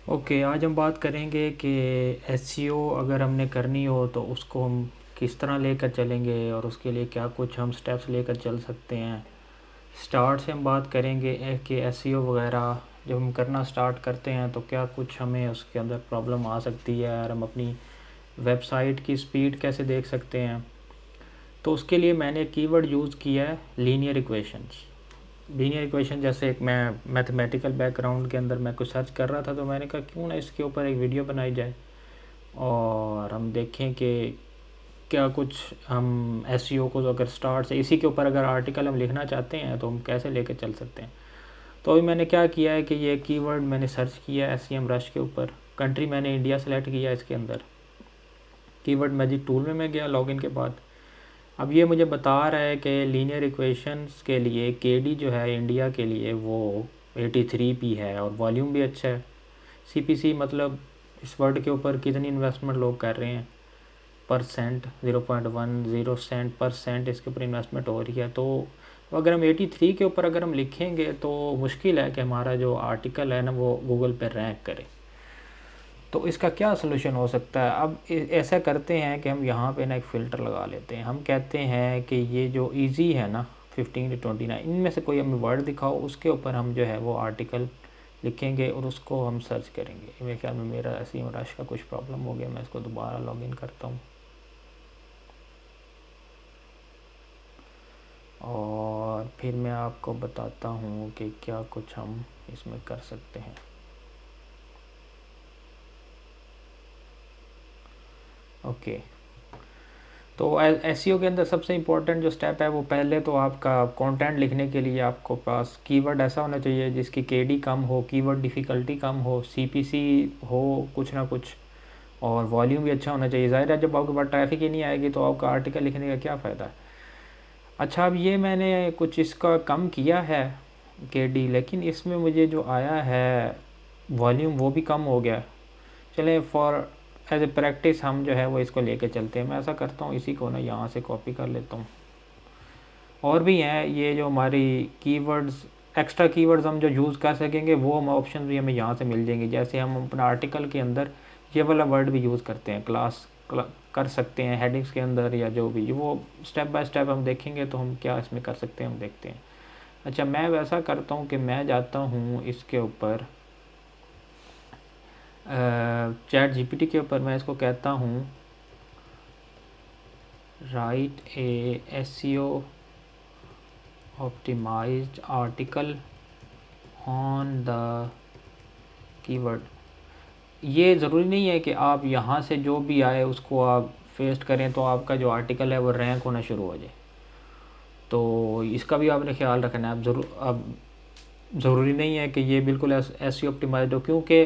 Okay, आज हम बात करेंगे कि एसईओ अगर हमने करनी हो तो उसको हम किस तरह लेकर चलेंगे और उसके लिए क्या कुछ हम स्टेप्स लेकर चल सकते हैं। स्टार्ट से हम बात करेंगे कि एसईओ वगैरह जब हम करना स्टार्ट करते हैं तो क्या कुछ हमें उसके अंदर प्रॉब्लम आ सकती है और हम अपनी वेबसाइट की स्पीड कैसे देख सकते हैं। तो उसके लिए मैंने कीवर्ड यूज़ किया है लीनियर इक्वेशंस। लीनियर इक्वेशन जैसे एक मैं मैथमेटिकल बैकग्राउंड के अंदर मैं कुछ सर्च कर रहा था, तो मैंने कहा क्यों ना इसके ऊपर एक वीडियो बनाई जाए और हम देखें कि क्या कुछ हम एसईओ को अगर स्टार्ट से इसी के ऊपर अगर आर्टिकल हम लिखना चाहते हैं तो हम कैसे लेके चल सकते हैं। तो अभी मैंने क्या किया है कि ये कीवर्ड मैंने सर्च किया एसईएम रश के ऊपर। कंट्री मैंने इंडिया सेलेक्ट किया इसके अंदर। कीवर्ड मैजिक टूल में मैं गया लॉगिन के बाद। अब ये मुझे बता रहा है कि लीनियर इक्वेशंस के लिए केडी जो है इंडिया के लिए वो 83p है और वॉल्यूम भी अच्छा है। सीपीसी मतलब इस वर्ड के ऊपर कितनी इन्वेस्टमेंट लोग कर रहे हैं, परसेंट 0.10 सेंट इसके ऊपर इन्वेस्टमेंट हो रही है। तो अगर हम 83 के ऊपर अगर हम लिखेंगे तो मुश्किल है कि हमारा जो आर्टिकल है ना वो गूगल पर रैंक करे। तो इसका क्या सलूशन हो सकता है। अब ऐसा करते हैं कि हम यहाँ पे ना एक फ़िल्टर लगा लेते हैं। हम कहते हैं कि ये जो इजी है ना 15 to 29 इनमें से कोई हमें वर्ड दिखाओ, उसके ऊपर हम जो है वो आर्टिकल लिखेंगे और उसको हम सर्च करेंगे। मेरे ख्याल में मेरा ऐसे ही रश का कुछ प्रॉब्लम हो गया, मैं इसको दोबारा लॉगिन करता हूँ और फिर मैं आपको बताता हूँ कि क्या कुछ हम इसमें कर सकते हैं। ओके, तो एसईओ के अंदर सबसे इम्पोर्टेंट जो स्टेप है वो पहले तो आपका कंटेंट लिखने के लिए आपको पास कीवर्ड ऐसा होना चाहिए जिसकी केडी कम हो, कीवर्ड डिफ़िकल्टी कम हो, सीपीसी हो कुछ ना कुछ, और वॉल्यूम भी अच्छा होना चाहिए। ज़ाहिर है जब आपके पास ट्रैफिक ही नहीं आएगी तो आपका आर्टिकल लिखने का क्या फ़ायदा है। अच्छा, अब ये मैंने कुछ इसका कम किया है केडी, लेकिन इसमें मुझे जो आया है वॉल्यूम वो भी कम हो गया। चलें फॉर एज ए प्रैक्टिस हम जो है वो इसको लेके चलते हैं। मैं ऐसा करता हूँ इसी को ना यहाँ से कॉपी कर लेता हूँ। और भी हैं ये जो हमारी कीवर्ड्स, एक्स्ट्रा कीवर्ड्स हम जो यूज़ कर सकेंगे वो हम ऑप्शन भी हमें यहाँ से मिल जाएंगे। जैसे हम अपना आर्टिकल के अंदर ये वाला वर्ड भी यूज़ करते हैं, कर सकते हैं हेडिंग्स के अंदर या जो भी, वो स्टेप बाय स्टेप हम देखेंगे तो हम क्या इसमें कर सकते हैं हम देखते हैं। अच्छा, मैं वैसा करता हूँ कि मैं जाता हूँ इसके ऊपर चैट जीपीटी के ऊपर, मैं इसको कहता हूँ write a SEO optimized article on the keyword. ये ज़रूरी नहीं है कि आप यहाँ से जो भी आए उसको आप पेस्ट करें तो आपका जो आर्टिकल है वो रैंक होना शुरू हो जाए। तो इसका भी आपने ख्याल रखना है। अब ज़रूरी नहीं है कि ये बिल्कुल एसईओ ऑप्टिमाइज्ड हो, क्योंकि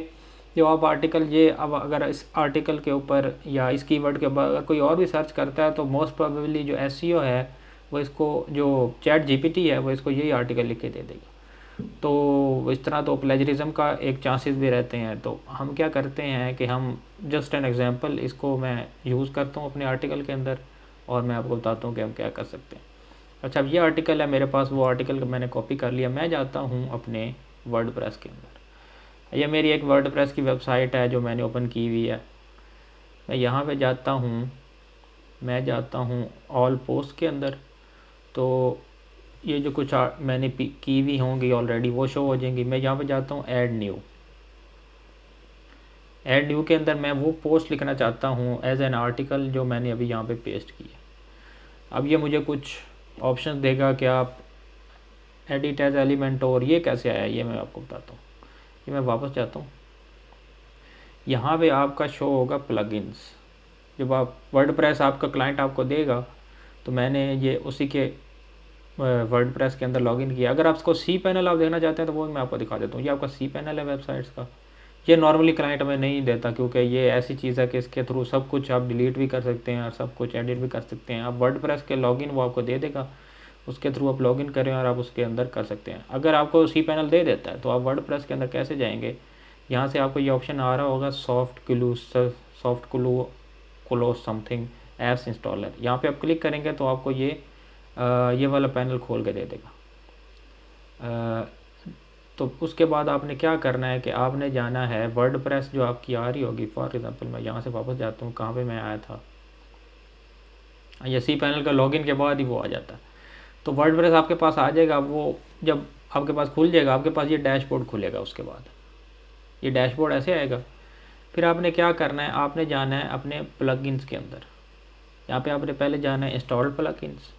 जो आप आर्टिकल ये अब अगर इस आर्टिकल के ऊपर या इस कीवर्ड के ऊपर अगर कोई और भी सर्च करता है तो मोस्ट प्रोबेबली जो एसईओ है वो इसको, जो चैट जीपीटी है वो इसको यही आर्टिकल लिख के दे देगा। तो इस तरह तो प्लेजरिज्म का एक चांसेस भी रहते हैं। तो हम क्या करते हैं कि हम जस्ट एन एग्जांपल इसको मैं यूज़ करता हूँ अपने आर्टिकल के अंदर और मैं आपको बताता हूँ कि हम क्या कर सकते हैं। अच्छा, अब ये आर्टिकल है मेरे पास, वो आर्टिकल मैंने कॉपी कर लिया। मैं जाता हूँ अपने वर्डप्रेस के अंदर। ये मेरी एक वर्डप्रेस की वेबसाइट है जो मैंने ओपन की हुई है। मैं यहाँ पे जाता हूँ, मैं जाता हूँ ऑल पोस्ट के अंदर। तो ये जो कुछ मैंने की हुई होंगी ऑलरेडी वो शो हो जाएंगी। मैं यहाँ पे जाता हूँ ऐड न्यू। ऐड न्यू के अंदर मैं वो पोस्ट लिखना चाहता हूँ एज एन आर्टिकल जो मैंने अभी यहाँ पे पेस्ट की है। अब ये मुझे कुछ ऑप्शन देगा कि आप एडिट एज एलिमेंट, और ये कैसे आया ये मैं आपको बताता हूँ। ये मैं वापस जाता हूँ, यहाँ पे आपका शो होगा प्लगइन्स। जब आप वर्डप्रेस आपका क्लाइंट आपको देगा, तो मैंने ये उसी के वर्डप्रेस के अंदर लॉगिन किया। अगर आप इसको सी पैनल आप देखना चाहते हैं तो वो मैं आपको दिखा देता हूँ। ये आपका सी पैनल है वेबसाइट्स का। ये नॉर्मली क्लाइंट हमें नहीं देता क्योंकि ये ऐसी चीज़ है कि इसके थ्रू सब कुछ आप डिलीट भी कर सकते हैं और सब कुछ एडिट भी कर सकते हैं। आप वर्डप्रेस के लॉगिन वो आपको दे देगा, उसके थ्रू आप लॉगिन करें और आप उसके अंदर कर सकते हैं। अगर आपको सी पैनल दे देता है तो आप वर्डप्रेस के अंदर कैसे जाएंगे, यहाँ से आपको ये ऑप्शन आ रहा होगा soft close something apps installer. यहाँ पे आप क्लिक करेंगे तो आपको ये वाला पैनल खोल के दे देगा। तो उसके बाद आपने क्या करना है कि आपने जाना है वर्डप्रेस जो आपकी आ रही होगी, फॉर एग्ज़ाम्पल मैं यहाँ से वापस जाता हूँ, कहाँ पे मैं आया था, ये सी पैनल का लॉगिन के बाद ही वो आ जाता है। तो वर्डप्रेस आपके पास आ जाएगा, वो जब आपके पास खुल जाएगा आपके पास ये डैशबोर्ड खुलेगा, उसके बाद ये डैशबोर्ड ऐसे आएगा। फिर आपने क्या करना है, आपने जाना है अपने प्लगइन्स के अंदर, यहाँ पे आपने पहले जाना है इंस्टॉल प्लगइन्स।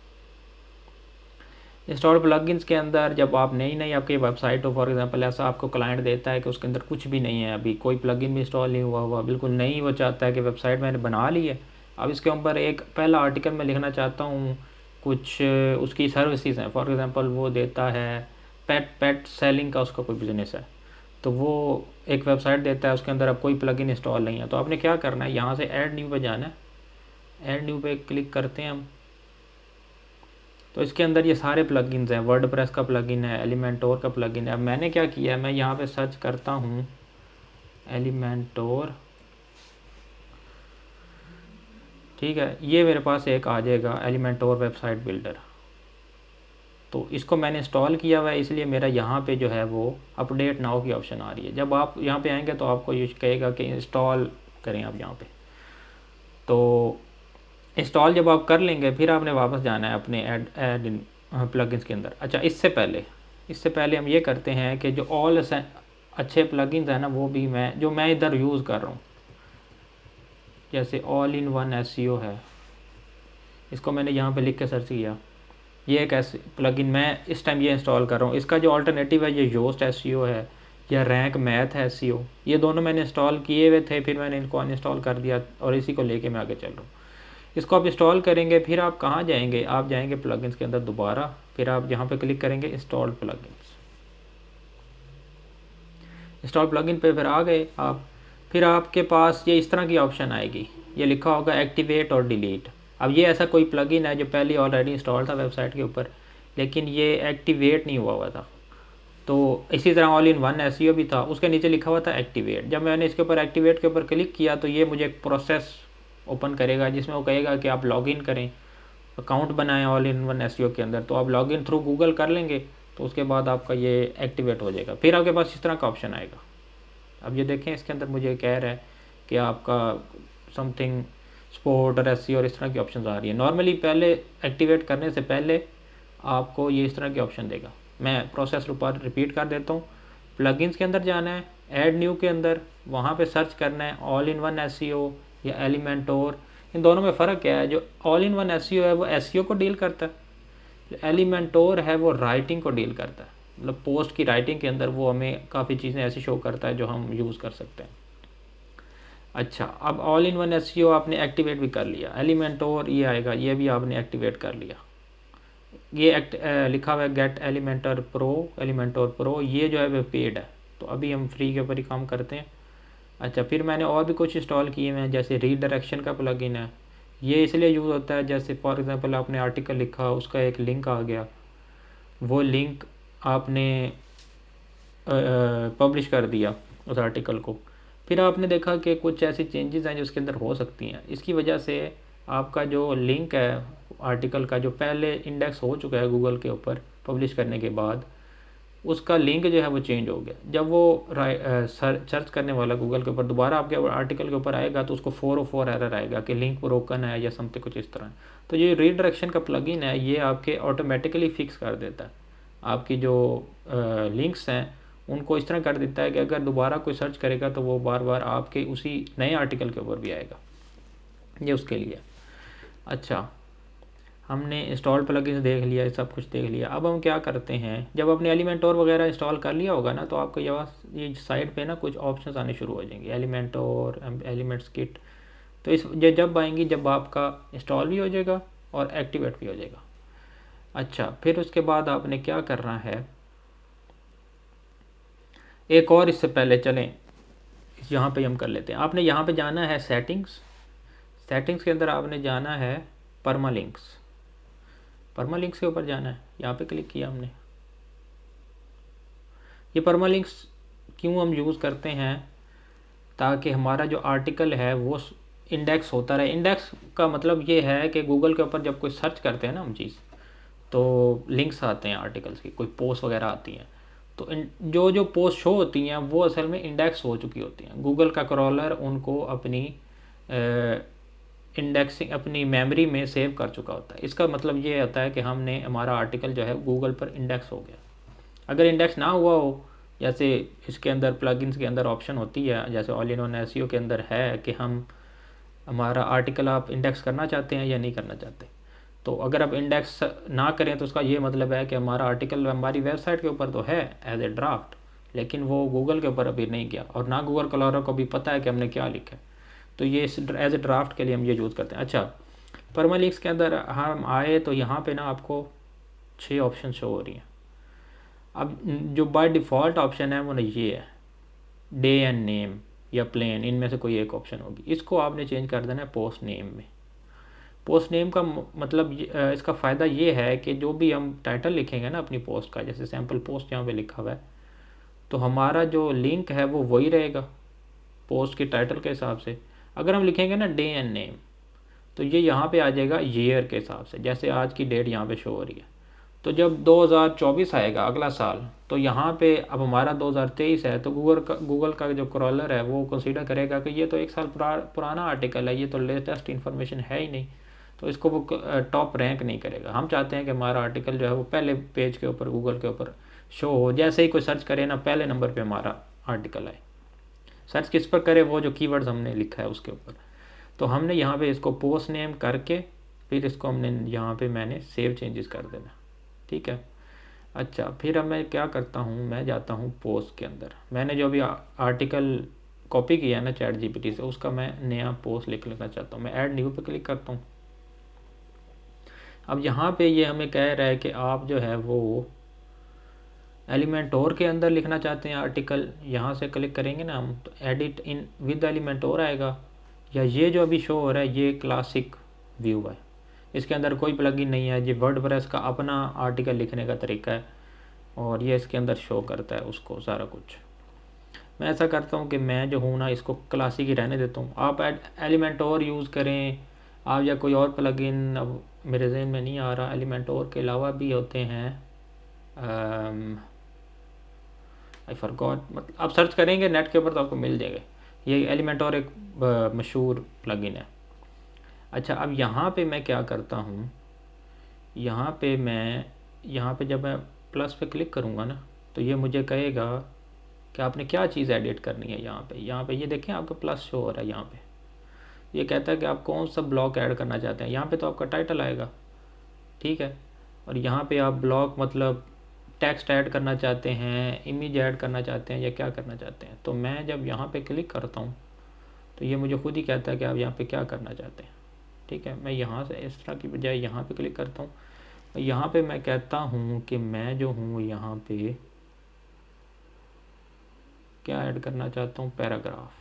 इंस्टॉल प्लगइन्स के अंदर जब आप नई आपकी वेबसाइट हो, फॉर एग्जांपल ऐसा आपको क्लाइंट देता है कि उसके अंदर कुछ भी नहीं है, अभी कोई प्लगइन भी इंस्टॉल नहीं हुआ बिल्कुल नहीं, वो चाहता है कि वेबसाइट मैंने बना ली है, अब इसके ऊपर एक पहला आर्टिकल मैं लिखना चाहता हूँ, कुछ उसकी सर्विसेज हैं, फॉर एग्ज़ाम्पल वो देता है पेट सेलिंग का, उसका कोई बिज़नेस है, तो वो एक वेबसाइट देता है, उसके अंदर अब कोई प्लगइन इंस्टॉल नहीं है। तो आपने क्या करना है, यहाँ से ऐड न्यू पे जाना है, ऐड न्यू पे क्लिक करते हैं हम। तो इसके अंदर ये सारे प्लगइन्स हैं, वर्डप्रेस का प्लगइन है, एलिमेंटोर का प्लगइन है। अब मैंने क्या किया है, मैं यहाँ पे सर्च करता हूँ एलिमेंटोर, ठीक है, ये मेरे पास एक आ जाएगा एलिमेंटोर वेबसाइट बिल्डर। तो इसको मैंने इंस्टॉल किया हुआ है, इसलिए मेरा यहाँ पे जो है वो अपडेट नाउ की ऑप्शन आ रही है। जब आप यहाँ पे आएंगे तो आपको ये कहेगा कि इंस्टॉल करें आप यहाँ पे। तो इंस्टॉल जब आप कर लेंगे फिर आपने वापस जाना है अपने ऐड प्लगइन्स के अंदर। अच्छा, इससे पहले हम ये करते हैं कि जो ऑल अच्छे प्लगइन्स हैं ना, वो भी मैं इधर यूज़ कर रहा हूँ, जैसे ऑल इन वन एसईओ है, इसको मैंने यहाँ पे लिख के सर्च किया, ये एक ऐसे प्लगइन मैं इस टाइम ये इंस्टॉल कर रहा हूँ। इसका जो अल्टरनेटिव है ये योस्ट एसईओ है या रैंक मैथ है एसईओ, ये दोनों मैंने इंस्टॉल किए हुए थे, फिर मैंने इनको अनइंस्टॉल कर दिया और इसी को लेके मैं आगे चल रहा हूँ। इसको आप इंस्टॉल करेंगे, फिर आप कहाँ जाएंगे, आप जाएंगे प्लगइन्स के अंदर दोबारा, फिर आप यहाँ पे क्लिक करेंगे इंस्टॉल प्लगइन्स। इंस्टॉल प्लगइन पे फिर आ गए आप, फिर आपके पास ये इस तरह की ऑप्शन आएगी, ये लिखा होगा एक्टिवेट और डिलीट। अब ये ऐसा कोई प्लगइन है जो पहले ऑलरेडी इंस्टॉल था वेबसाइट के ऊपर, लेकिन ये एक्टिवेट नहीं हुआ था। तो इसी तरह ऑल इन वन एसईओ भी था, उसके नीचे लिखा हुआ था एक्टिवेट। जब मैंने इसके ऊपर एक्टिवेट के ऊपर क्लिक किया तो ये मुझे एक प्रोसेस ओपन करेगा जिसमें वो कहेगा कि आप लॉगिन करें, अकाउंट बनाएं ऑल इन वन एसईओ के अंदर। तो आप लॉगिन थ्रू गूगल कर लेंगे तो उसके बाद आपका ये एक्टिवेट हो जाएगा, फिर आपके पास इस तरह का ऑप्शन आएगा। अब ये देखें, इसके अंदर मुझे कह रहा है कि आपका समथिंग स्पोर्ट और एसईओ और इस तरह की ऑप्शन आ रही है। नॉर्मली पहले एक्टिवेट करने से पहले आपको ये इस तरह की ऑप्शन देगा। मैं प्रोसेस ऊपर रिपीट कर देता हूँ, प्लगइन्स के अंदर जाना है, ऐड न्यू के अंदर, वहाँ पे सर्च करना है ऑल इन वन एसईओ या एलिमेंटोर। इन दोनों में फ़र्क क्या है, जो ऑल इन वन एसईओ है वो एसईओ को डील करता है, जो एलिमेंटोर है वो राइटिंग को डील करता है, मतलब पोस्ट की राइटिंग के अंदर वो हमें काफ़ी चीज़ें ऐसी शो करता है जो हम यूज़ कर सकते हैं। अच्छा, अब ऑल इन वन एसईओ आपने एक्टिवेट भी कर लिया, एलिमेंटोर ये आएगा, ये भी आपने एक्टिवेट कर लिया। ये लिखा हुआ है गेट एलिमेंटर प्रो, ये जो है वो पेड है, तो अभी हम फ्री के ऊपर ही काम करते हैं। अच्छा, फिर मैंने और भी कुछ इंस्टॉल किए हैं, जैसे रीडायरेक्शन का प्लगइन है, ये इसलिए यूज़ होता है जैसे फॉर एग्जांपल आपने आर्टिकल लिखा, उसका एक लिंक आ गया, वो लिंक आपने पब्लिश कर दिया उस आर्टिकल को, फिर आपने देखा कि कुछ ऐसी चेंजेस हैं जो उसके अंदर हो सकती हैं, इसकी वजह से आपका जो लिंक है आर्टिकल का जो पहले इंडेक्स हो चुका है गूगल के ऊपर पब्लिश करने के बाद, उसका लिंक जो है वो चेंज हो गया। जब वो सर्च करने वाला गूगल के ऊपर दोबारा आपके आर्टिकल के ऊपर आएगा तो उसको 404 एरर आएगा कि लिंक ब्रोकन है या समथिंग कुछ इस तरह। तो ये रीडायरेक्शन का प्लगइन है, ये आपके ऑटोमेटिकली फिक्स कर देता है, आपकी जो लिंक्स हैं उनको इस तरह कर देता है कि अगर दोबारा कोई सर्च करेगा तो वो बार बार आपके उसी नए आर्टिकल के ऊपर भी आएगा, ये उसके लिए। अच्छा, हमने इंस्टॉल प्लगइन्स देख लिया, सब कुछ देख लिया। अब हम क्या करते हैं, जब आपने एलिमेंटोर वगैरह इंस्टॉल कर लिया होगा ना तो आपको ये साइड पे ना कुछ ऑप्शंस आने शुरू हो जाएंगे, एलिमेंटोर, एलिमेंट्स किट। तो ये जब आएंगी जब आपका इंस्टॉल भी हो जाएगा और एक्टिवेट भी हो जाएगा। अच्छा, फिर उसके बाद आपने क्या करना है, एक और इससे पहले चलें यहाँ पे हम कर लेते हैं। आपने यहाँ पे जाना है सेटिंग्स के अंदर आपने जाना है परमालिंक्स के ऊपर जाना है, यहाँ पे क्लिक किया हमने। ये परमालिंक्स क्यों हम यूज़ करते हैं, ताकि हमारा जो आर्टिकल है वो इंडेक्स होता रहे। इंडेक्स का मतलब ये है कि गूगल के ऊपर जब कोई सर्च करते हैं ना हम चीज़, तो लिंक्स आते हैं आर्टिकल्स की, कोई पोस्ट वगैरह आती हैं, तो जो जो पोस्ट शो होती हैं वो असल में इंडेक्स हो चुकी होती हैं। गूगल का क्रॉलर उनको अपनी इंडेक्सिंग अपनी मेमोरी में सेव कर चुका होता है। इसका मतलब ये होता है कि हमने हमारा आर्टिकल जो है गूगल पर इंडेक्स हो गया। अगर इंडेक्स ना हुआ हो, जैसे इसके अंदर प्लगइन्स के अंदर ऑप्शन होती है, जैसे ऑल इन वन एसईओ के अंदर है कि हम हमारा आर्टिकल आप इंडेक्स करना चाहते हैं या नहीं करना चाहते। तो अगर आप इंडेक्स ना करें तो उसका ये मतलब है कि हमारा आर्टिकल हमारी वेबसाइट के ऊपर तो है एज ए ड्राफ्ट, लेकिन वो गूगल के ऊपर अभी नहीं गया और ना गूगल कलर को भी पता है कि हमने क्या लिखा है। तो ये एज ए ड्राफ्ट के लिए हम ये यूज़ करते हैं। अच्छा, परमालिंक्स के अंदर हम आए तो यहाँ पे ना आपको 6 ऑप्शन शो हो रही हैं। अब जो बाय डिफ़ॉल्ट ऑप्शन है वो ना ये है, डे एंड नेम या प्लेन, इनमें से कोई एक ऑप्शन होगी। इसको आपने चेंज कर देना है पोस्ट नेम में। पोस्ट नेम का मतलब इसका फ़ायदा ये है कि जो भी हम टाइटल लिखेंगे ना अपनी पोस्ट का, जैसे सैम्पल पोस्ट यहाँ पे लिखा हुआ है, तो हमारा जो लिंक है वो वही रहेगा पोस्ट के टाइटल के हिसाब से। अगर हम लिखेंगे ना डे एंड नेम, तो ये यहाँ पे आ जाएगा ईयर के हिसाब से, जैसे आज की डेट यहाँ पे शो हो रही है। तो जब 2024 आएगा अगला साल, तो यहाँ पे अब हमारा 2023 है, तो गूगल का जो क्रॉलर है वो कंसीडर करेगा कि ये तो एक साल पुराना आर्टिकल है, ये तो लेटेस्ट इन्फॉर्मेशन है ही नहीं, तो इसको वो टॉप रैंक नहीं करेगा। हम चाहते हैं कि हमारा आर्टिकल जो है वो पहले पेज के ऊपर गूगल के ऊपर शो हो, जैसे ही कोई सर्च करे ना पहले नंबर पे हमारा आर्टिकल आए। सर्च किस पर करे, वो जो कीवर्ड्स हमने लिखा है उसके ऊपर। तो हमने यहाँ पे इसको पोस्ट नेम करके फिर इसको हमने यहाँ पे मैंने सेव चेंजेस कर देना, ठीक है। अच्छा, फिर अब मैं क्या करता हूँ, मैं जाता हूँ पोस्ट के अंदर। मैंने जो अभी आर्टिकल कॉपी किया है ना चैट जीपीटी से, उसका मैं नया पोस्ट लिखना चाहता हूँ। मैं ऐड न्यू पे क्लिक करता हूँ। अब यहाँ पे ये हमें कह रहा है कि आप जो है वो एलिमेंटोर के अंदर लिखना चाहते हैं आर्टिकल। यहाँ से क्लिक करेंगे ना हम, तो एडिट इन विद एलिमेंटोर आएगा, या ये जो अभी शो हो रहा है ये क्लासिक व्यू है, इसके अंदर कोई प्लगइन नहीं है। ये वर्डप्रेस का अपना आर्टिकल लिखने का तरीका है और ये इसके अंदर शो करता है उसको सारा कुछ। मैं ऐसा करता हूँ कि मैं जो हूँ ना इसको क्लासिक ही रहने देता हूँ। आप एलिमेंटोर यूज़ करें आप या कोई और प्लगइन, अब मेरे जहन में नहीं आ रहा। एलिमेंटोर के अलावा भी होते हैं, आई फॉरगॉट, मतलब आप सर्च करेंगे नेट के ऊपर तो आपको मिल जाएगा। ये एलिमेंटोर एक मशहूर प्लगइन है। अच्छा, अब यहाँ पे मैं क्या करता हूँ, यहाँ पे जब मैं प्लस पे क्लिक करूँगा ना, तो ये मुझे कहेगा कि आपने क्या चीज़ एडिट करनी है। यहाँ पे ये देखें आपका प्लस शो हो रहा है। यहाँ पे ये कहता है कि आप कौन सा ब्लॉक ऐड करना चाहते हैं। यहाँ पे तो आपका टाइटल आएगा, ठीक है, और यहाँ पे आप ब्लॉक मतलब टेक्स्ट ऐड करना चाहते हैं, इमेज ऐड करना चाहते हैं, या क्या करना चाहते हैं। तो मैं जब यहाँ पे क्लिक करता हूँ तो ये मुझे खुद ही कहता है कि आप यहाँ पे क्या करना चाहते हैं, ठीक है। मैं यहाँ से इस तरह की बजाय यहाँ पे क्लिक करता हूँ। यहाँ पे मैं कहता हूँ कि मैं जो हूँ यहाँ पे क्या ऐड करना चाहता हूँ, पैराग्राफ,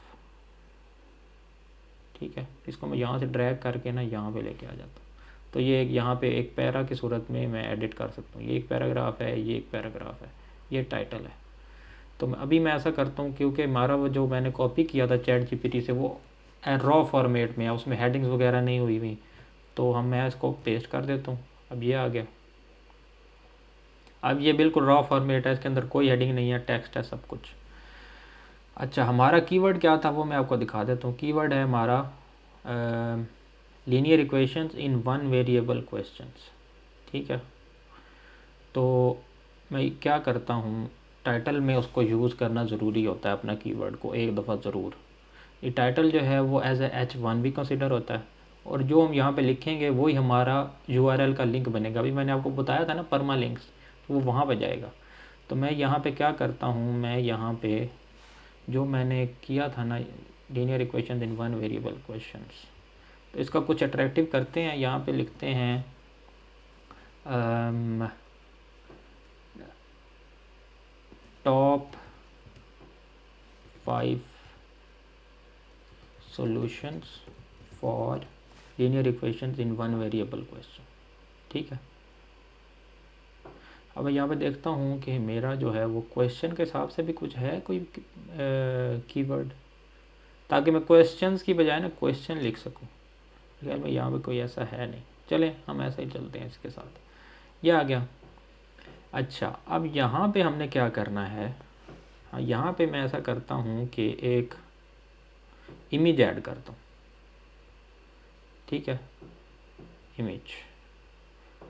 ठीक है। इसको मैं यहाँ से ड्रैग करके ना यहाँ पे लेके आ जाता हूँ। तो ये यहाँ पे एक पैरा की सूरत में मैं एडिट कर सकता हूँ। ये एक पैराग्राफ है, ये एक पैराग्राफ है, ये टाइटल है। तो अभी मैं ऐसा करता हूँ क्योंकि हमारा वो जो मैंने कॉपी किया था चैट जीपीटी से वो रॉ फॉर्मेट में है, उसमें हेडिंग्स वगैरह नहीं हुई हुई, तो मैं इसको पेस्ट कर देता हूँ। अब ये आ गया। अब ये बिल्कुल रॉ फॉर्मेट है, इसके अंदर कोई हेडिंग नहीं है, टेक्स्ट है सब कुछ। अच्छा, हमारा कीवर्ड क्या था वो मैं आपको दिखा देता हूँ। कीवर्ड है हमारा linear equations in one variable questions, ठीक है। तो मैं क्या करता हूँ, टाइटल में उसको यूज़ करना ज़रूरी होता है अपना कीवर्ड को एक दफ़ा ज़रूर। ये टाइटल जो है वो एज ए H1 भी कंसिडर होता है, और जो हम यहाँ पे लिखेंगे वही हमारा URL का लिंक बनेगा। अभी मैंने आपको बताया था ना परमा लिंक्स, तो वो वहाँ पे जाएगा। तो मैं यहाँ पे क्या करता हूँ, मैं यहाँ पे जो मैंने किया था ना linear equation in one variable questions, तो इसका कुछ अट्रैक्टिव करते हैं। यहाँ पे लिखते हैं top 5 solutions for linear equations in one variable question, ठीक है। अब मैं यहाँ पे देखता हूँ कि मेरा जो है वो क्वेश्चन के हिसाब से भी कुछ है कोई कीवर्ड, ताकि मैं क्वेश्चंस की बजाय ना क्वेश्चन लिख सकूँ। खैर मैं यहाँ पे कोई ऐसा है नहीं, चलें हम ऐसा ही चलते हैं इसके साथ। ये आ गया। अच्छा, अब यहाँ पे हमने क्या करना है, हाँ यहाँ पे मैं ऐसा करता हूँ कि एक इमेज ऐड करता हूँ। ठीक है, इमेज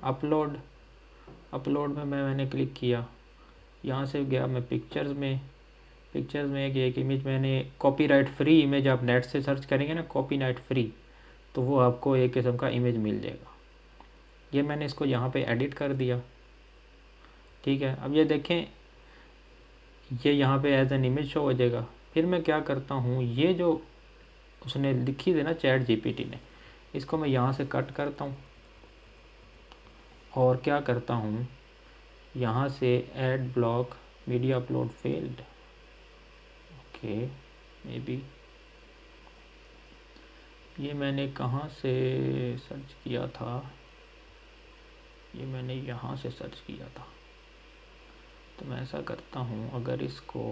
अपलोड, अपलोड में मैंने क्लिक किया, यहाँ से गया मैं पिक्चर्स में, पिक्चर्स में एक इमेज मैंने कॉपीराइट फ्री इमेज, आप नेट से सर्च करेंगे ना कॉपीराइट फ्री, तो वो आपको एक किस्म का इमेज मिल जाएगा। ये मैंने इसको यहाँ पे एडिट कर दिया। ठीक है, अब ये देखें ये यहाँ पे एज एन इमेज शो हो जाएगा। फिर मैं क्या करता हूँ, ये जो उसने लिखी थी ना चैट जीपीटी ने, इसको मैं यहाँ से कट करता हूँ और क्या करता हूँ, यहाँ से add block media upload failed. Okay, may be ये मैंने कहाँ से सर्च किया था, ये मैंने यहाँ से सर्च किया था। तो मैं ऐसा करता हूँ, अगर इसको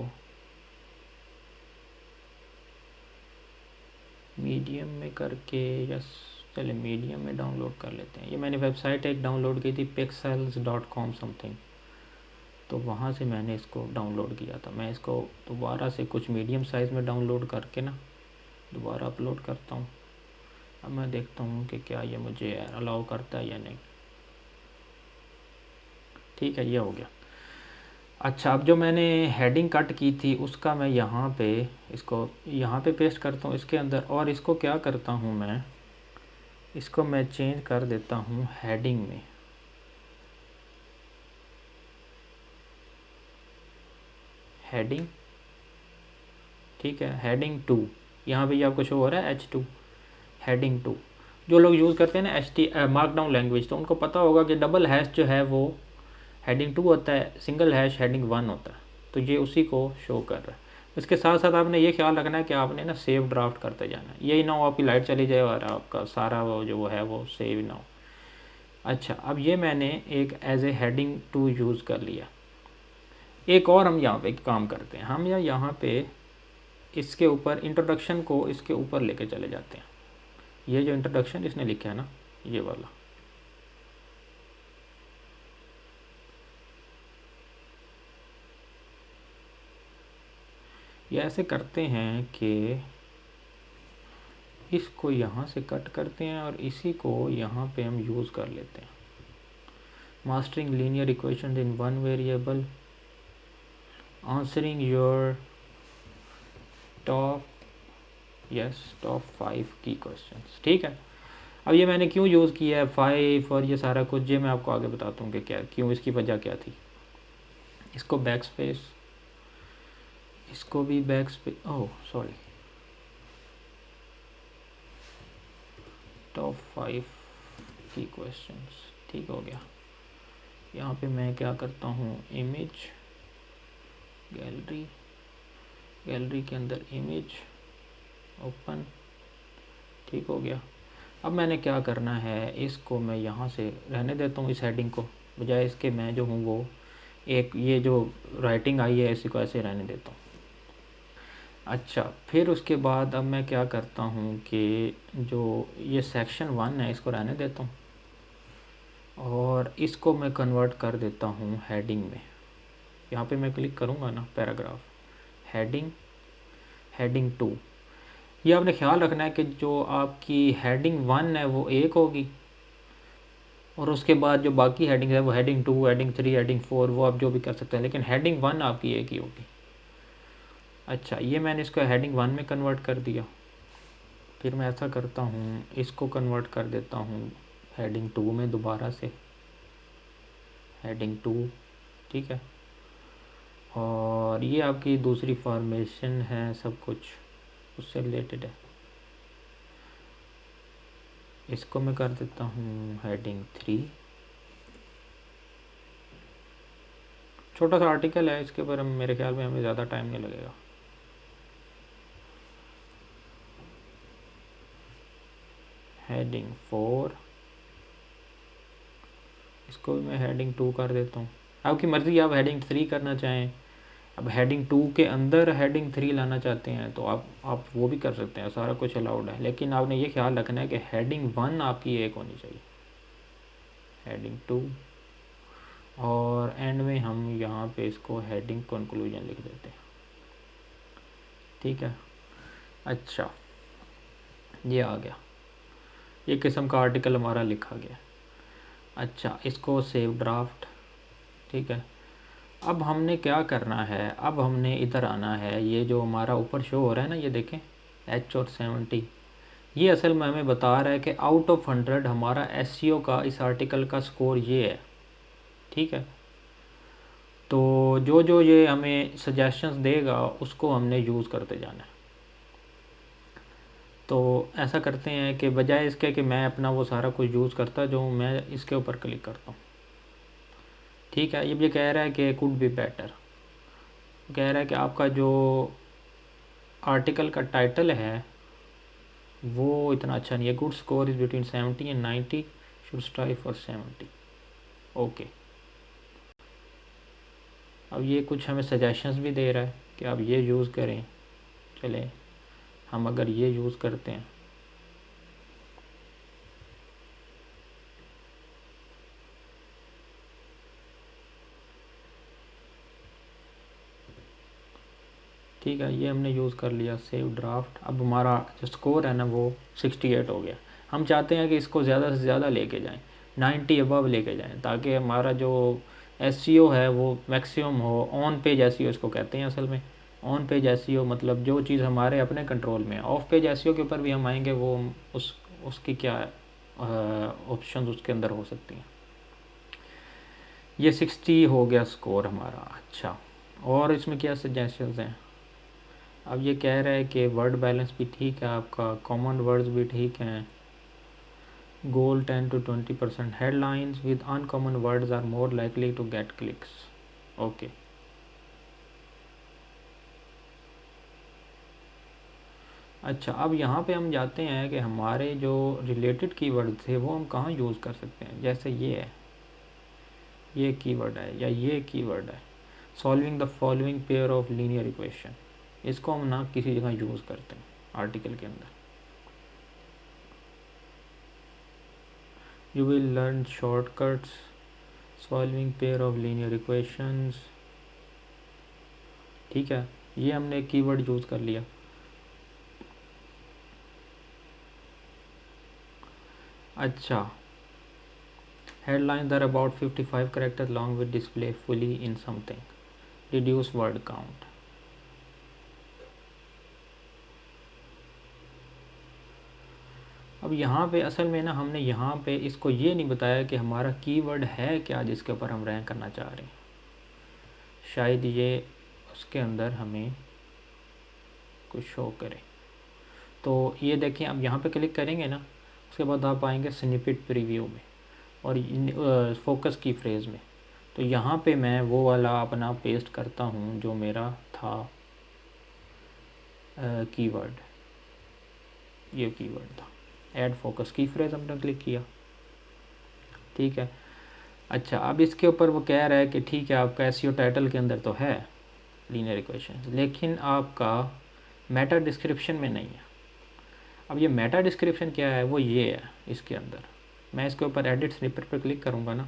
मीडियम में करके, यस चले मीडियम में डाउनलोड कर लेते हैं। ये मैंने वेबसाइट एक डाउनलोड की थी pixels.com समथिंग, तो वहाँ से मैंने इसको डाउनलोड किया था। मैं इसको दोबारा से कुछ मीडियम साइज़ में डाउनलोड करके ना दोबारा अपलोड करता हूँ। अब मैं देखता हूँ कि क्या ये मुझे अलाउ करता है या नहीं। ठीक है, ये हो गया। अच्छा, अब जो मैंने हेडिंग कट की थी उसका मैं यहाँ पे इसको यहाँ पे पेस्ट करता हूँ इसके अंदर, और इसको क्या करता हूँ मैं, इसको मैं चेंज कर देता हूँ हेडिंग में। हेडिंग, ठीक है, हेडिंग 2, यहाँ पे आपको शो हो रहा है H2, हेडिंग 2। जो लोग यूज़ करते हैं ना मार्कडाउन लैंग्वेज, तो उनको पता होगा कि डबल हैश जो है वो हेडिंग 2 होता है, सिंगल हैश हेडिंग 1 होता है। तो ये उसी को शो कर रहा है। इसके साथ साथ आपने ये ख्याल रखना है कि आपने ना सेव ड्राफ्ट करते जाना है, यही ना हो आपकी लाइट चली जाए और आपका सारा वो जो वो है वो सेव ना हो। अच्छा, अब ये मैंने एक एज ए हेडिंग 2 यूज़ कर लिया। एक और हम यहाँ पे काम करते हैं, हम यहाँ पे इसके ऊपर इंट्रोडक्शन को इसके ऊपर लेके चले जाते हैं। ये जो इंट्रोडक्शन इसने लिखा है ना, ये वाला, ये ऐसे करते हैं कि इसको यहाँ से कट करते हैं और इसी को यहाँ पे हम यूज़ कर लेते हैं। Mastering linear equation in one variable, answering your top top 5 की क्वेश्चंस। ठीक है, अब ये मैंने क्यों यूज़ किया है 5 और ये सारा कुछ, ये मैं आपको आगे बताता हूँ कि क्या क्यों, इसकी वजह क्या थी। इसको बैक स्पेस, इसको भी back space, oh sorry, top 5 की क्वेश्चंस, ठीक हो गया। यहाँ पे मैं क्या करता हूँ, इमेज गैलरी, गैलरी के अंदर इमेज ओपन, ठीक हो गया। अब मैंने क्या करना है, इसको मैं यहाँ से रहने देता हूँ, इस हेडिंग को, बजाय इसके मैं जो हूँ वो एक ये जो राइटिंग आई है इसी को ऐसे रहने देता हूँ। अच्छा, फिर उसके बाद अब मैं क्या करता हूँ कि जो ये सेक्शन 1 है इसको रहने देता हूँ और इसको मैं कन्वर्ट कर देता हूँ हेडिंग में। यहाँ पे मैं क्लिक करूँगा ना पैराग्राफ, हेडिंग, हेडिंग 2। ये आपने ख्याल रखना है कि जो आपकी हेडिंग 1 है वो एक होगी और उसके बाद जो बाकी हेडिंग है वो हेडिंग 2, हेडिंग 3, हेडिंग 4, वो आप जो भी कर सकते हैं, लेकिन हेडिंग 1 आपकी एक ही होगी। अच्छा, ये मैंने इसको हेडिंग 1 में कन्वर्ट कर दिया। फिर मैं ऐसा करता हूँ, इसको कन्वर्ट कर देता हूँ हेडिंग 2 में दोबारा से, हेडिंग 2, ठीक है। और ये आपकी दूसरी फॉर्मेशन है, सब कुछ उससे रिलेटेड है। इसको मैं कर देता हूँ हेडिंग 3, छोटा सा आर्टिकल है, इसके ऊपर मेरे ख्याल में हमें ज़्यादा टाइम नहीं लगेगा। हेडिंग 4, इसको भी मैं हेडिंग 2 कर देता हूँ। आपकी मर्ज़ी, आप हेडिंग 3 करना चाहें, अब हेडिंग 2 के अंदर हेडिंग 3 लाना चाहते हैं तो आप वो भी कर सकते हैं, सारा कुछ अलाउड है। लेकिन आपने ये ख्याल रखना है कि हेडिंग 1 आपकी एक होनी चाहिए, हेडिंग 2 और एंड में हम यहाँ पे इसको हेडिंग कंक्लूजन लिख देते हैं। ठीक है, अच्छा ये आ गया, ये किस्म का आर्टिकल हमारा लिखा गया। अच्छा, इसको सेव ड्राफ्ट। ठीक है, अब हमने क्या करना है, अब हमने इधर आना है, ये जो हमारा ऊपर शो हो रहा है ना, ये देखें H और 70, ये असल में हमें बता रहा है कि आउट ऑफ 100 हमारा SEO का इस आर्टिकल का स्कोर ये है। ठीक है, तो जो जो ये हमें सजेशंस देगा उसको हमने यूज़ करते जाना है। तो ऐसा करते हैं कि बजाय इसके कि मैं अपना वो सारा कुछ यूज़ करता जो मैं इसके ऊपर क्लिक करता हूँ। ठीक है, ये कह रहा है कि कुड बी बेटर, कह रहा है कि आपका जो आर्टिकल का टाइटल है वो इतना अच्छा नहीं है। Good score is between 70 and 90, should strive for 70। Okay, अब ये कुछ हमें सजेशंस भी दे रहा है कि आप ये यूज़ करें। चलें, हम अगर ये यूज़ करते हैं, ठीक है, ये हमने यूज़ कर लिया, सेव ड्राफ्ट। अब हमारा जो स्कोर है ना वो 68 हो गया। हम चाहते हैं कि इसको ज़्यादा से ज़्यादा लेके जाएं, 90 अबव लेके जाएं, ताकि हमारा जो SEO है वो मैक्सिमम हो। ऑन पेज SEO इसको कहते हैं असल में। ऑन पेज SEO मतलब जो चीज़ हमारे अपने कंट्रोल में है। ऑफ पेज SEO के ऊपर भी हम आएंगे, वो उसकी क्या ऑप्शन उसके अंदर हो सकती हैं। ये 60 हो गया स्कोर हमारा। अच्छा, और इसमें क्या सजेशंस हैं? अब ये कह रहा है कि वर्ड बैलेंस भी ठीक है आपका, कॉमन वर्ड्स भी ठीक हैं, goal 10 to 20%, headlines with uncommon words are more likely to get clicks. Okay, अच्छा, अब यहाँ पे हम जाते हैं कि हमारे जो रिलेटेड कीवर्ड थे वो हम कहाँ यूज़ कर सकते हैं। जैसे ये है, ये कीवर्ड है या ये कीवर्ड है, solving the following pair of linear equation, इसको हम ना किसी जगह यूज़ करते हैं आर्टिकल के अंदर। You will learn shortcuts, solving pair of linear equations। ठीक है, ये हमने कीवर्ड यूज़ कर लिया। अच्छा, headlines are about 55 characters long with display fully in something, reduce word count। अब यहाँ पे असल में ना हमने यहाँ पे इसको ये नहीं बताया कि हमारा कीवर्ड है क्या जिसके ऊपर हम रैंक करना चाह रहे हैं। शायद ये उसके अंदर हमें कुछ शो करे। तो ये देखें, अब यहाँ पे क्लिक करेंगे ना, उसके बाद आप आएंगे स्निपेट प्रीव्यू में और फोकस की फ्रेज़ में। तो यहाँ पे मैं वो वाला अपना पेस्ट करता हूँ जो मेरा था कीवर्ड, ये कीवर्ड था, ऐड फोकस की फ्रेज़ हमने क्लिक किया। ठीक है, अच्छा, अब इसके ऊपर वो कह रहा है कि ठीक है आपका SEO टाइटल के अंदर तो है लीनियर इक्वेशन, लेकिन आपका मेटा डिस्क्रिप्शन में नहीं है। अब ये मेटा डिस्क्रिप्शन क्या है, वो ये है इसके अंदर। मैं इसके ऊपर एडिट स्निपेट पर क्लिक करूँगा ना,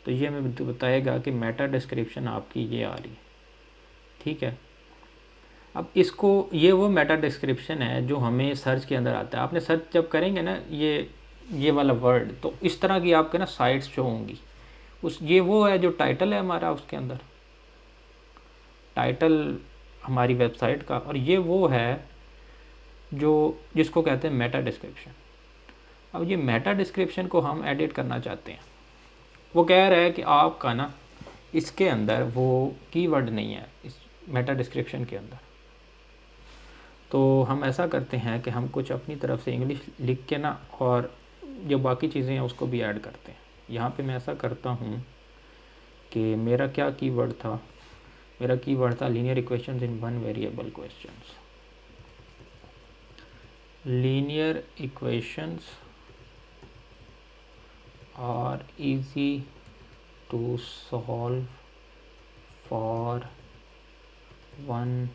तो ये हमें बताएगा कि मेटा डिस्क्रिप्शन आपकी ये आ रही है। ठीक है, अब इसको, ये वो मेटा डिस्क्रिप्शन है जो हमें सर्च के अंदर आता है। आपने सर्च जब करेंगे ना ये वाला वर्ड, तो इस तरह की आपके ना साइट्स शो होंगी। ये वो है जो टाइटल है हमारा उसके अंदर, टाइटल हमारी वेबसाइट का, और ये वो है जो जिसको कहते हैं मेटा डिस्क्रिप्शन। अब ये मेटा डिस्क्रिप्शन को हम एडिट करना चाहते हैं। वो कह रहा है कि आपका ना इसके अंदर वो कीवर्ड नहीं है इस मेटा डिस्क्रिप्शन के अंदर। तो हम ऐसा करते हैं कि हम कुछ अपनी तरफ से इंग्लिश लिख के ना, और जो बाकी चीज़ें हैं उसको भी ऐड करते हैं। यहाँ पे मैं ऐसा करता हूँ कि मेरा क्या कीवर्ड था, मेरा कीवर्ड था linear equations in one variable questions. Linear equations are easy to solve for one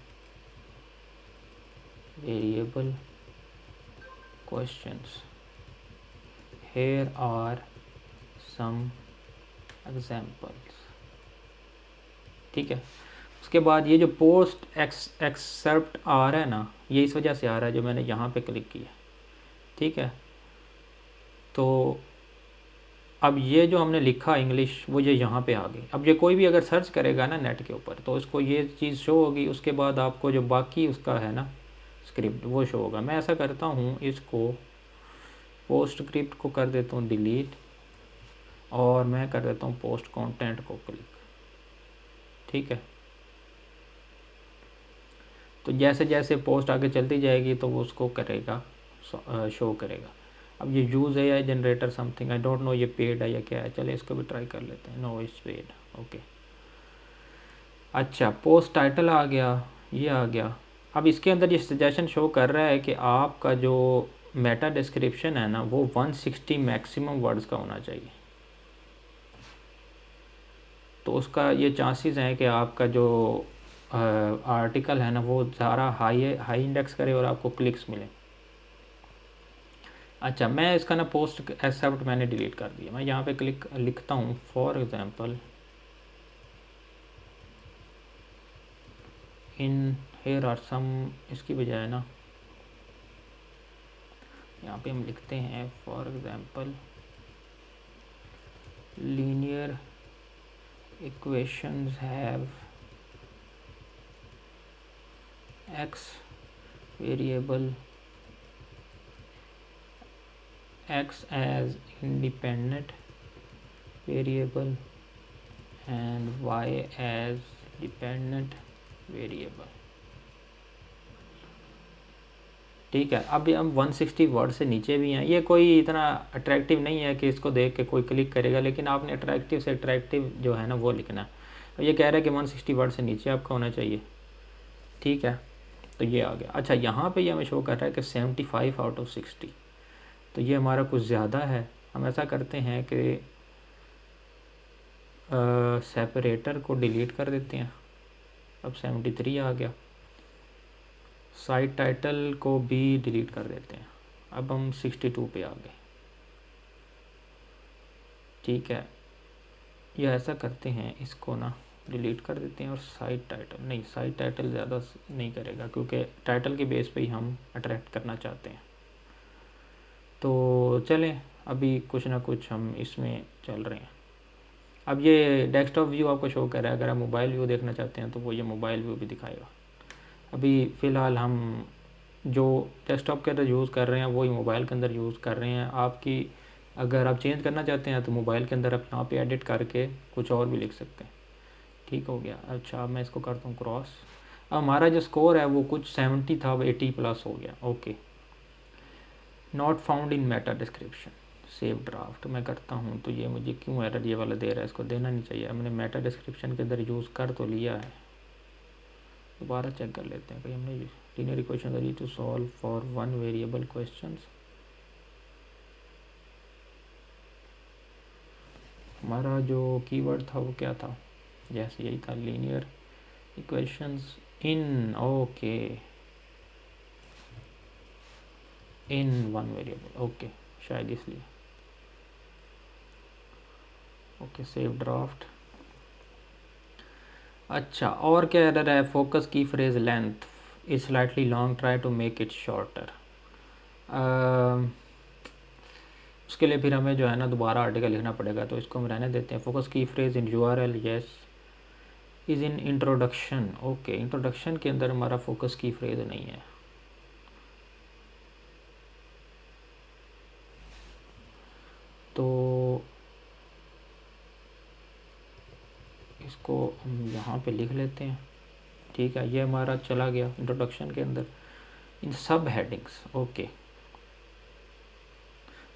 variable questions, here are some examples। ठीक है। उसके बाद ये जो पोस्ट एक्सेप्ट आ रहा है ना, ये इस वजह से आ रहा है जो मैंने यहाँ पे क्लिक किया, ठीक है। तो अब ये जो हमने लिखा इंग्लिश, वो ये यहाँ पे आ गई। अब ये कोई भी अगर सर्च करेगा ना नेट के ऊपर, तो उसको ये चीज़ शो होगी। उसके बाद आपको जो बाकी उसका है ना स्क्रिप्ट, वो शो होगा। मैं ऐसा करता हूँ, इसको पोस्ट स्क्रिप्ट को कर देता हूँ डिलीट, और मैं कर देता हूँ पोस्ट कंटेंट को क्लिक, ठीक है। तो जैसे जैसे पोस्ट आगे चलती जाएगी तो वो उसको करेगा, शो करेगा। अब ये यूज़ है या generator something, I don't know ये पेड है या क्या है। चले इसको भी ट्राई कर लेते हैं। No it's paid, okay. अच्छा, पोस्ट टाइटल आ गया, ये आ गया। अब इसके अंदर ये सजेशन शो कर रहा है कि आपका जो मेटा डिस्क्रिप्शन है ना, वो 160 मैक्सिमम वर्ड्स का होना चाहिए। तो उसका ये चांसेस हैं कि आपका जो आर्टिकल है ना, वो ज़्यादा हाई इंडेक्स करे और आपको क्लिक्स मिले। अच्छा, मैं इसका ना पोस्ट एक्सेप्ट मैंने डिलीट कर दिया। मैं यहाँ पे क्लिक लिखता हूँ, for example in here are some, इसकी बजाय ना यहाँ पे हम लिखते हैं for example linear equations have X variable x as independent variable and y as dependent variable, ठीक है। अब हम 160 वर्ड से नीचे भी हैं। ये कोई इतना अट्रैक्टिव नहीं है कि इसको देख के कोई क्लिक करेगा, लेकिन आपने अट्रैक्टिव से अट्रैक्टिव जो है ना वो लिखना है। अब ये कह रहा है कि 160 वर्ड से नीचे आपका होना चाहिए, ठीक है। तो ये आ गया। अच्छा, यहाँ पे ये हमें शो कर रहा है कि 75 आउट ऑफ 60, तो ये हमारा कुछ ज़्यादा है। हम ऐसा करते हैं कि सेपरेटर को डिलीट कर देते हैं। अब 73 आ गया। साइट टाइटल को भी डिलीट कर देते हैं। अब हम 62 पे आ गए, ठीक है। ये ऐसा करते हैं, इसको ना डिलीट कर देते हैं। और साइट टाइटल नहीं, साइट टाइटल ज़्यादा नहीं करेगा, क्योंकि टाइटल के बेस पे ही हम अट्रैक्ट करना चाहते हैं। तो चलें, अभी कुछ ना कुछ हम इसमें चल रहे हैं। अब ये डेस्कटॉप व्यू आपको शो कर रहा है। अगर आप मोबाइल व्यू देखना चाहते हैं तो वो ये मोबाइल व्यू भी दिखाएगा। अभी फ़िलहाल हम जो डेस्कटॉप के अंदर यूज़ कर रहे हैं वही मोबाइल के अंदर यूज़ कर रहे हैं। आपकी अगर आप चेंज करना चाहते हैं तो मोबाइल के अंदर आप यहाँ पे एडिट करके कुछ और भी लिख सकते हैं, ठीक हो गया। अच्छा, मैं इसको करता हूँ क्रॉस। अब हमारा जो स्कोर है वो कुछ 70 था, अब 80 प्लस हो गया, okay. Not found in Meta description, save draft मैं करता हूँ। तो ये मुझे क्यों एरर ये वाला दे रहा है, इसको देना नहीं चाहिए। हमने मेटा डिस्क्रिप्शन के अंदर यूज़ कर तो लिया है, दोबारा चेक कर लेते हैं भाई। हमने linear equation use to solve for one variable questions. हमारा जो कीवर्ड था वो क्या था, जैसे यही था, linear equations in, okay, in one variable, okay, शायद इसलिए। Okay, save draft. अच्छा, और क्या एरर है, फोकस की phrase length is slightly long, try to make it shorter. उसके लिए फिर हमें जो है ना दोबारा आर्टिकल लिखना पड़ेगा, तो इसको हम रहने देते हैं। फोकस की phrase in URL yes is in introduction, okay. Introduction के अंदर हमारा फोकस की फ्रेज नहीं है, तो इसको हम यहाँ पे लिख लेते हैं, ठीक है। ये हमारा चला गया इंट्रोडक्शन के अंदर। इन सब headings, okay,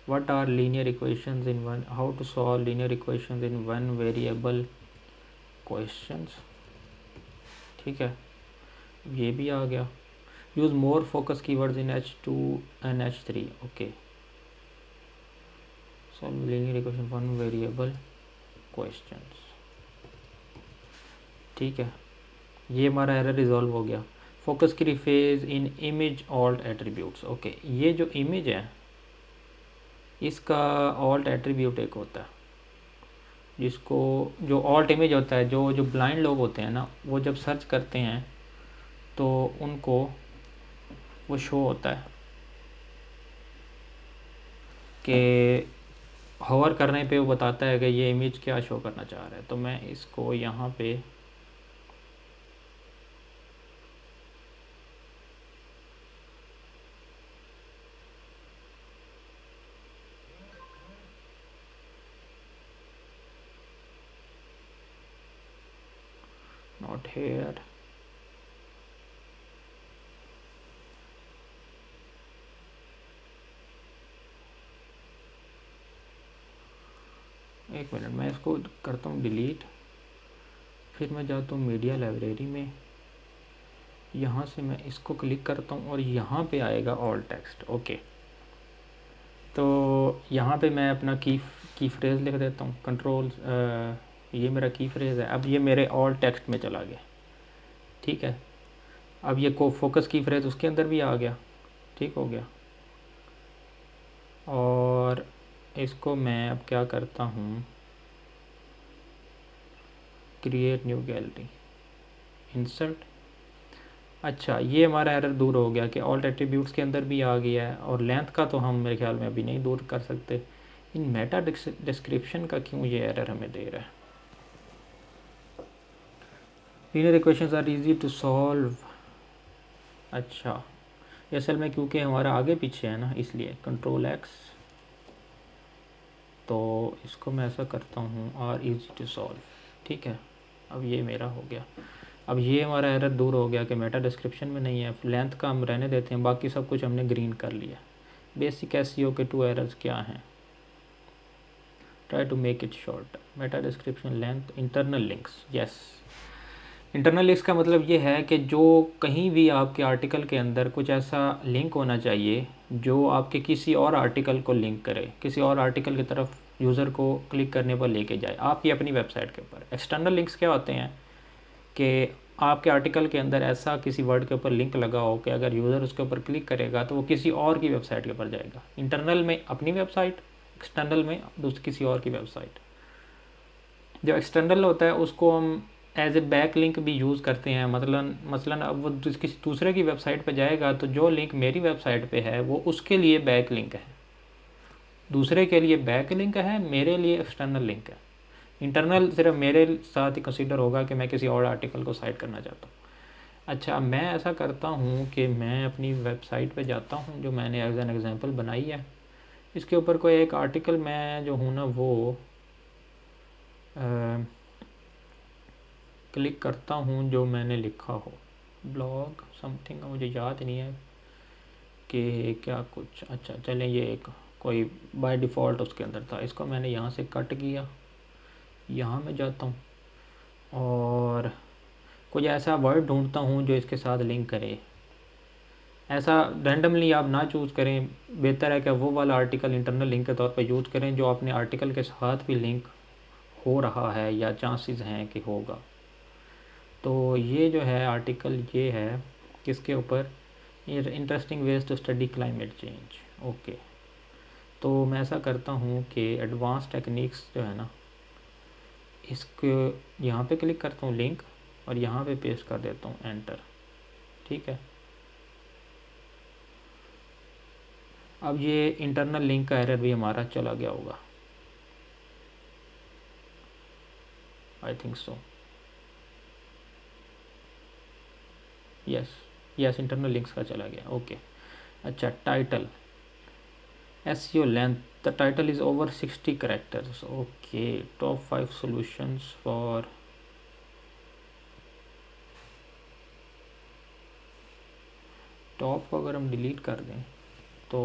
what are linear equations in one, how to solve linear equations in one variable questions, ठीक है। ये भी आ गया। Use more focus keywords in H2 and H3, okay. Solve linear equation one variable questions, ठीक है। ये हमारा error resolve हो गया। फोकस की रिफेज in image alt attributes, okay. ये जो इमेज है इसका ऑल्ट एट्रीब्यूट एक होता है, जिसको जो ऑल्ट इमेज होता है, जो जो ब्लाइंड लोग होते हैं ना, वो जब सर्च करते हैं तो उनको वो शो होता है कि होवर करने पे वो बताता है कि ये इमेज क्या शो करना चाह रहा है। तो मैं इसको यहाँ पे नॉट हेयर, एक मिनट, मैं इसको करता हूँ डिलीट। फिर मैं जाता हूँ मीडिया लाइब्रेरी में, यहाँ से मैं इसको क्लिक करता हूँ और यहाँ पे आएगा ऑल टेक्स्ट। ओके, तो यहाँ पे मैं अपना की फ्रेज़ लिख देता हूँ, कंट्रोल, ये मेरा की फ्रेज़ है। अब ये मेरे ऑल टेक्स्ट में चला गया, ठीक है। अब ये को फोकस की फ्रेज़ उसके अंदर भी आ गया, ठीक हो गया। और इसको मैं अब क्या करता हूँ, क्रिएट न्यू गैलरी, इंसर्ट। अच्छा, ये हमारा एरर दूर हो गया कि ऑल्ट एट्रीब्यूट्स के अंदर भी आ गया है, और लेंथ का तो हम मेरे ख्याल में अभी नहीं दूर कर सकते। इन मेटा डिस्क्रिप्शन का क्यों ये एरर हमें दे रहा है? Linear equations are easy to solve. अच्छा, ये असल में क्योंकि हमारा आगे पीछे है ना, इसलिए कंट्रोल एक्स। तो इसको मैं ऐसा करता हूँ, आर इजी टू सॉल्व, ठीक है। अब ये मेरा हो गया। अब ये हमारा एरर दूर हो गया कि मेटा डिस्क्रिप्शन में नहीं है। लेंथ का हम रहने देते हैं, बाकी सब कुछ हमने ग्रीन कर लिया। बेसिक एसईओ के 2 एरर्स क्या हैं? Try to make it short, meta description, length, internal links. Yes, internal links का मतलब ये है कि जो कहीं भी आपके आर्टिकल के अंदर कुछ ऐसा लिंक होना चाहिए जो आपके किसी और आर्टिकल को लिंक करे, किसी और आर्टिकल की तरफ यूज़र को क्लिक करने पर लेके जाए आपकी अपनी वेबसाइट के ऊपर। एक्सटर्नल लिंक्स क्या होते हैं कि आपके आर्टिकल के अंदर ऐसा किसी वर्ड के ऊपर लिंक लगा हो कि अगर यूज़र उसके ऊपर क्लिक करेगा तो वो किसी और की वेबसाइट के ऊपर जाएगा। इंटरनल में अपनी वेबसाइट, एक्सटर्नल में दूसरी किसी और की वेबसाइट। जो एक्सटर्नल होता है उसको हम एज ए बैक लिंक भी यूज़ करते हैं। मसलन अब वो किसी दूसरे की वेबसाइट पर जाएगा तो जो लिंक मेरी वेबसाइट पे है वो उसके लिए बैक लिंक है, दूसरे के लिए बैक लिंक है, मेरे लिए एक्सटर्नल लिंक है। इंटरनल सिर्फ मेरे साथ ही कंसिडर होगा कि मैं किसी और आर्टिकल को साइट करना चाहता हूँ। अच्छा, मैं ऐसा करता हूँ कि मैं अपनी वेबसाइट पे जाता हूँ जो मैंने एज एन एग्जांपल बनाई है। इसके ऊपर कोई एक आर्टिकल मैं जो हूँ ना वो क्लिक करता हूँ जो मैंने लिखा हो, ब्लॉग समथिंग, मुझे याद नहीं है कि क्या कुछ। अच्छा चलें, ये एक कोई बाय डिफ़ॉल्ट उसके अंदर था, इसको मैंने यहाँ से कट किया, यहाँ मैं जाता हूँ और कुछ ऐसा वर्ड ढूंढता हूँ जो इसके साथ लिंक करे। ऐसा रैंडमली आप ना चूज़ करें, बेहतर है कि वो वाला आर्टिकल इंटरनल लिंक के तौर पर यूज़ करें जो अपने आर्टिकल के साथ भी लिंक हो रहा है या चांसेस हैं कि होगा। तो ये जो है आर्टिकल, ये है किसके ऊपर, ये interesting ways to study climate change. Okay, तो मैं ऐसा करता हूँ कि एडवांस टेक्निक्स जो है ना, इसको यहाँ पे क्लिक करता हूँ लिंक और यहाँ पे पेस्ट कर देता हूँ एंटर, ठीक है। अब ये इंटरनल लिंक का एरर भी हमारा चला गया होगा, I think so. Yes yes, internal links का चला गया, ओके। अच्छा, title, SEO length, the title is over 60 characters. Okay, top 5 solutions for, top को अगर हम डिलीट कर दें तो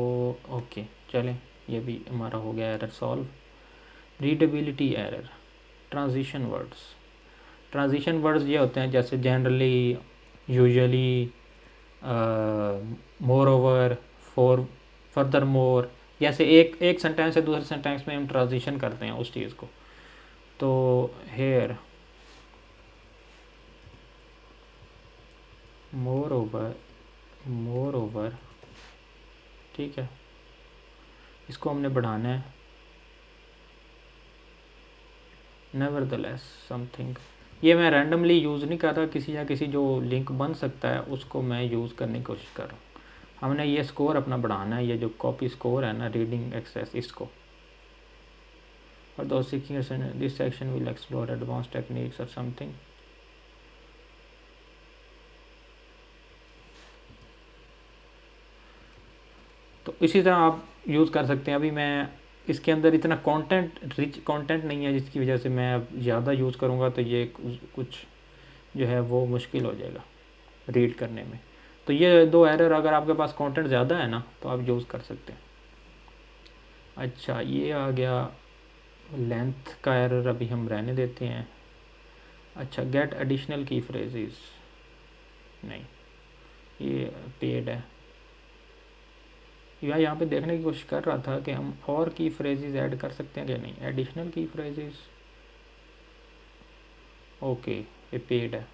ओके चलें, ये भी हमारा हो गया error solve. Readability error, transition words. Transition words ये होते हैं जैसे generally, usually, more over, for, further more, जैसे एक एक सेंटेंस से दूसरे सेंटेंस में हम ट्रांजिशन करते हैं उस चीज़ को। तो here, moreover, moreover, ठीक है, इसको हमने बढ़ाना है। नेवरदलेस समथिंग, ये मैं रैंडमली यूज़ नहीं कर रहा, किसी या किसी जो लिंक बन सकता है उसको मैं यूज़ करने की कोशिश कर रहा हूँ। हमने ये स्कोर अपना बढ़ाना है, ये जो कॉपी स्कोर है ना, रीडिंग एक्सेस, इसको। और दो seeking this section will explore advance techniques और समथिंग। तो इसी तरह आप यूज़ कर सकते हैं। अभी मैं इसके अंदर इतना कंटेंट, रिच कंटेंट नहीं है, जिसकी वजह से मैं ज़्यादा यूज़ करूँगा तो ये कुछ जो है वो मुश्किल हो जाएगा रीड करने में। तो ये दो एरर, अगर आपके पास कंटेंट ज़्यादा है ना तो आप यूज़ कर सकते हैं। अच्छा, ये आ गया लेंथ का एरर, अभी हम रहने देते हैं। अच्छा, गेट एडिशनल की फ्रेजेस, नहीं ये पेड है। या यहाँ पे देखने की कोशिश कर रहा था कि हम और की फ्रेजेस ऐड कर सकते हैं कि नहीं। एडिशनल की फ्रेजेस, ओके ये पेड है।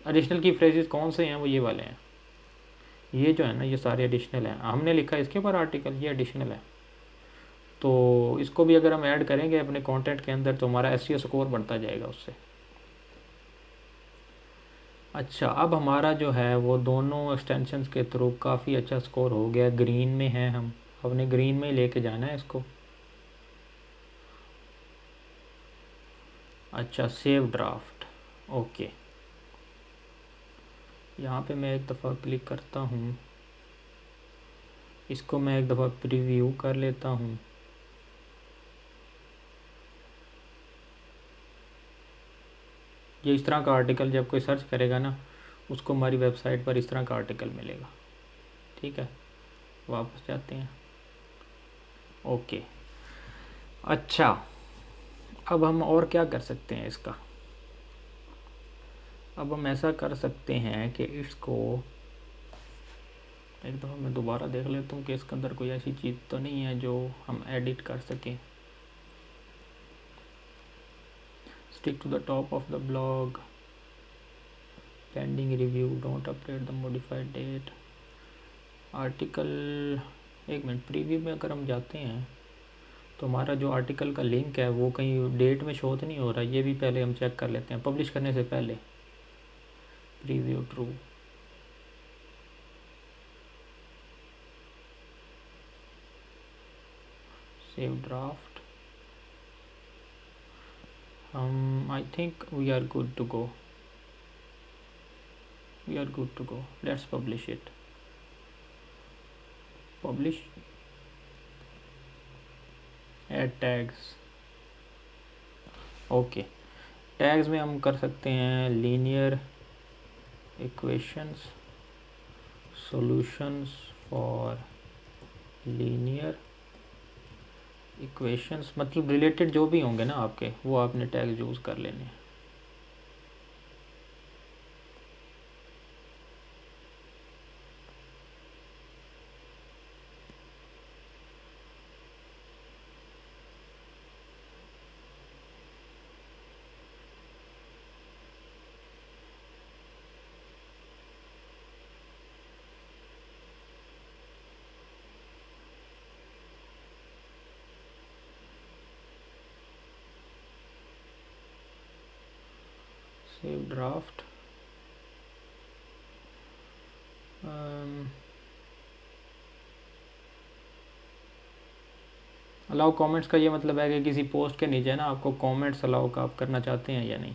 एडिशनल की फ्रेजेस कौन से हैं, वो ये वाले हैं, ये जो है ना, ये सारे एडिशनल हैं। हमने लिखा है इसके ऊपर आर्टिकल, ये एडिशनल है। तो इसको भी अगर हम ऐड करेंगे अपने कंटेंट के अंदर तो हमारा एसईओ स्कोर बढ़ता जाएगा उससे। अच्छा, अब हमारा जो है वो दोनों एक्सटेंशंस के थ्रू काफ़ी अच्छा स्कोर हो गया, ग्रीन में है। हम अपने ग्रीन में ही लेके जाना है इसको। अच्छा, सेव ड्राफ्ट, ओके। यहाँ पे मैं एक दफ़ा क्लिक करता हूँ, इसको मैं एक दफ़ा प्रीव्यू कर लेता हूँ। ये इस तरह का आर्टिकल जब कोई सर्च करेगा ना, उसको हमारी वेबसाइट पर इस तरह का आर्टिकल मिलेगा। ठीक है, वापस जाते हैं। ओके, अच्छा, अब हम और क्या कर सकते हैं इसका। अब हम ऐसा कर सकते हैं कि इसको एक दफ़ा मैं दोबारा देख लेता हूँ कि इसके अंदर कोई ऐसी चीज़ तो नहीं है जो हम एडिट कर सकें। Stick to the top of the blog, pending review, don't update the modified date, article. एक मिनट, प्रीव्यू में अगर हम जाते हैं तो हमारा जो आर्टिकल का लिंक है वो कहीं डेट में शो तो नहीं हो रहा, ये भी पहले हम चेक कर लेते हैं पब्लिश करने से पहले। Preview true, save draft, I think we are good to go, we are good to go, let's publish it. Publish, add tags, okay. Tags में हम कर सकते हैं linear equations, solutions for linear equations, मतलब related जो भी होंगे ना आपके, वो आपने टैग यूज़ कर लेने हैं। सेव ड्राफ्ट, अलाउ कमेंट्स का ये मतलब है कि किसी पोस्ट के नीचे ना आपको कमेंट्स अलाउ का आप करना चाहते हैं या नहीं।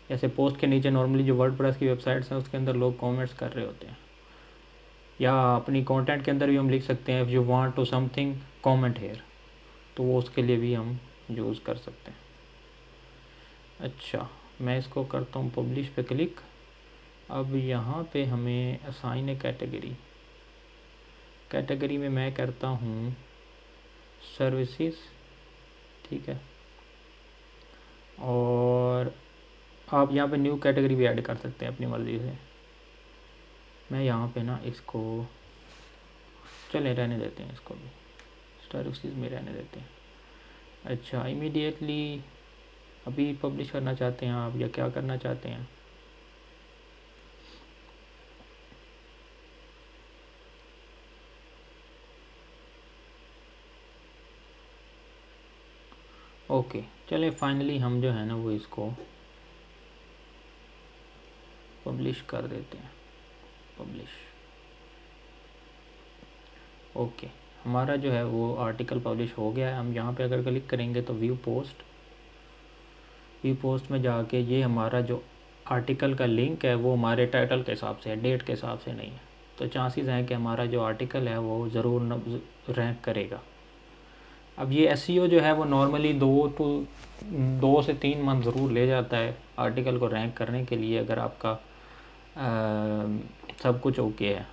जैसे पोस्ट के नीचे नॉर्मली जो वर्डप्रेस की वेबसाइट्स हैं उसके अंदर लोग कमेंट्स कर रहे होते हैं, या अपनी कंटेंट के अंदर भी हम लिख सकते हैं if you want to something comment here, तो वो उसके लिए भी हम यूज़ कर सकते हैं। अच्छा, मैं इसको करता हूँ पब्लिश पे क्लिक। अब यहाँ पे हमें असाइन ए कैटेगरी, कैटेगरी में मैं करता हूँ सर्विसेज, ठीक है। और आप यहाँ पे न्यू कैटेगरी भी ऐड कर सकते हैं अपनी मर्ज़ी से। मैं यहाँ पे ना इसको चले रहने देते हैं, इसको भी सर्विसेज में रहने देते हैं। अच्छा, इमीडिएटली अभी पब्लिश करना चाहते हैं आप या क्या करना चाहते हैं। ओके, चले फाइनली हम जो है ना वो इसको पब्लिश कर देते हैं, पब्लिश। ओके, हमारा जो है वो आर्टिकल पब्लिश हो गया है। हम यहाँ पे अगर क्लिक करेंगे तो व्यू पोस्ट, व्यू पोस्ट में जाके ये हमारा जो आर्टिकल का लिंक है वो हमारे टाइटल के हिसाब से है, डेट के हिसाब से नहीं है। तो चांसेस हैं कि हमारा जो आर्टिकल है वो ज़रूर रैंक करेगा। अब ये एसईओ जो है वो नॉर्मली 2 से 3 मंथ ज़रूर ले जाता है आर्टिकल को रैंक करने के लिए, अगर आपका सब कुछ ओके है।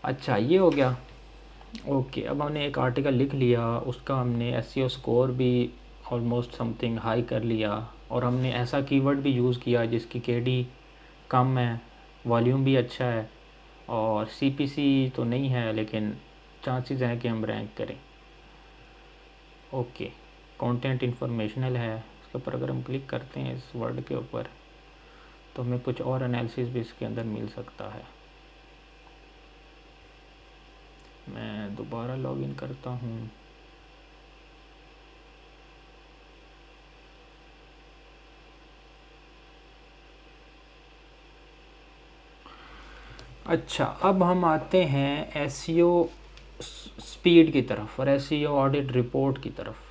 अच्छा, ये हो गया। ओके, अब हमने एक आर्टिकल लिख लिया, उसका हमने एसईओ स्कोर भी ऑलमोस्ट समथिंग हाई कर लिया, और हमने ऐसा कीवर्ड भी यूज़ किया जिसकी केडी कम है, वॉल्यूम भी अच्छा है, और सीपीसी तो नहीं है लेकिन चांसेस हैं कि हम रैंक करें। ओके, कंटेंट इंफॉर्मेशनल है, इसके ऊपर अगर हम क्लिक करते हैं इस वर्ड के ऊपर तो हमें कुछ और एनालिसिस भी इसके अंदर मिल सकता है। मैं दोबारा लॉगिन करता हूँ। अच्छा, अब हम आते हैं एसईओ स्पीड की तरफ और एसईओ ऑडिट रिपोर्ट की तरफ।